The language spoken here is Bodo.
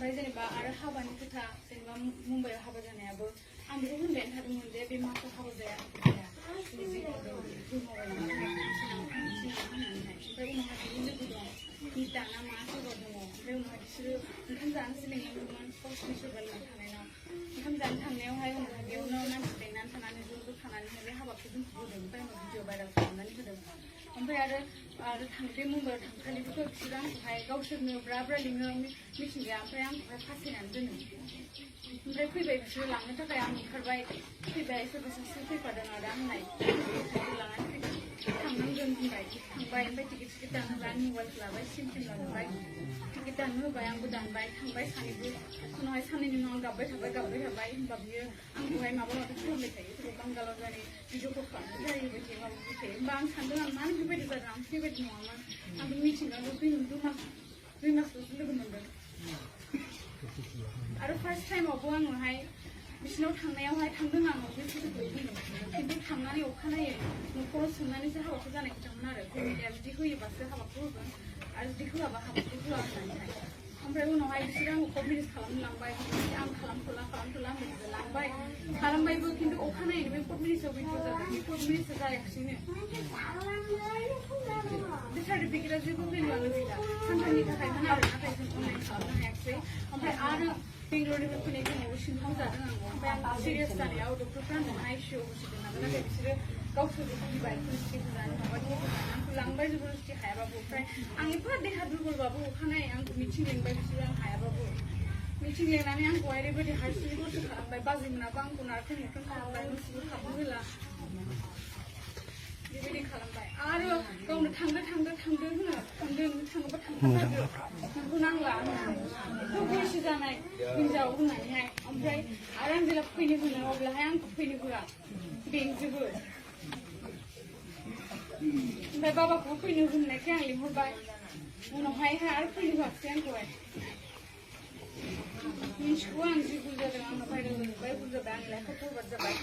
ओमफ्राय जेनेबा आरो हाबानि खोथा जेनेबा मुम्बाइआव हाबा जानायाबो आं बेखौ होनबाय थादोंमोन जे बे माखौ हाबा जाया ओमफ्राय उनावहाय बिनि लोगो दं मिता ना मा सोरबा दङ ओमफ्राय उनावहाय बिसोरो ओंखाम जानो लिंलांदोंमोन गावसिनि सोरबा थानायनाव ओंखाम जानो थांनायावहाय उनावहाय बेयावनो मानसि बेंनानै थानानै ज' ज' थानानैहाय बे हाबाखौ दोनथ'बोदों ओमफ्राय उनाव भिडिअ भाइरेल खालामनानै होदों ओमफ्राय आरो बे मुम्बाइआव थांखालिबोथ' बिसोरो आंखौहाय गावसोरनो ब्रा ब्रा लिङो मिथिंगाया ओमफ्राय आंखौहाय फासायनानै दोनो ओमफ्राय फैबाय बिसोरो लांनो थाखाय आं ओंखारबाय फैबाय सोरबा सासे फैफादों आरो आंनाय लानानै थांनांगोन होनबाय थांबाय ओमफ्राय टिकेट दानहोबाय आं मबाइलखौ लाबाय सिम लाबाय टिकेट दाननो होबाय आंबो दानबाय थांबाय सानैबो उनावहाय साननैनि उनाव आं गाबबाय थाबाय होनबा बियो आंखौहाय माबा माबि खालामबाय थायो सोरबा बांगालाव जानाय भिडिअखौ खालामनाय जाहैबाय थायो माबाबाय थायो होमबा आं सानदों आं मानो बेबायदि जादों आं बेबायदि नङामोन आं बे मिथिंगाखौ 2 मासल'सो लोगो मोनदों आरो फार्स्ट टाइमावबो आङोहाय बिसिनाव थांनायावहाय थांदों आङो बे फट'खौ बुंदों खिन्थु थांनानै अखानायै न'खराव सोंनानैसो हाबाखौ जानाय खोथामोन आरो फेमिलिया जुदि होयोबासो हाबाखौ होगोन आरो जुदि होआबा हाबाखौ होआ होननानैहाय ओमफ्राय उनावहाय बिसोरो आंखौ कनभिन्स खालामलांबाय आं खालामथ'ला होननानै लांबाय खालामबायबो खिन्थु अखानायै बे 4 मिनिट्सआव भिडिअ जादों बे 4 मिनिट्सआ जायाखिसैनो बे सार्टिफिकेटआ जेबो भेलुआनो गैला सानथामनि थाखायमोन आरो नाथाय जों अनलाइन खालामनो हायाखिसै ओमफ्राय आरो बेंगलरनिफ्राय फैनाय समाव सिंथाव जादों आङो ओमफ्राय आं सिरियास जानायाव डक्टरफ्रा आंनो आइसिइउआव होसिगोन नालाय नाथाय बिसोरो गावसोरबो फैबाय पुलिसखौ होनानै माबाखौ होनानै आंखौ लांबाय जबरदस्ति हायाबाबो ओमफ्राय आं एफा देहा दुरबलबाबो अखानायै आंखौ मिथिं लिंबाय बिसोरो आं हायाबाबो मिथिं लिंनानै आंखौहाय ओरैबायदि हारसिङै दसे खालामबाय बाजैमोनाबो आंखौ नारखें नुख्रें खालामबाय न'सिबो हाबनो होला बेबायदि खालामबाय आरो गावनो थांदो होनो थाङोबा थांखाथारदो नोंखौ नांला होननानै बैसो जानाय हिनजाव होननानैहाय ओमफ्राय आरो आं जेब्ला फैनो होनो अब्लाहाय आंखौ फैनो होआ बेंजोबो ओमफ्राय बाबाखौबो फैनो होननायखाय आं लिंहरबाय उनावहाय आरो फैनो होआखिसै आंखौहाय मिन्थिगौ आं जि भुल जादों आंना भाइरेल जाजोब्बाय भुल जाबाय आंनि लाइफआ बरबाद जाबाय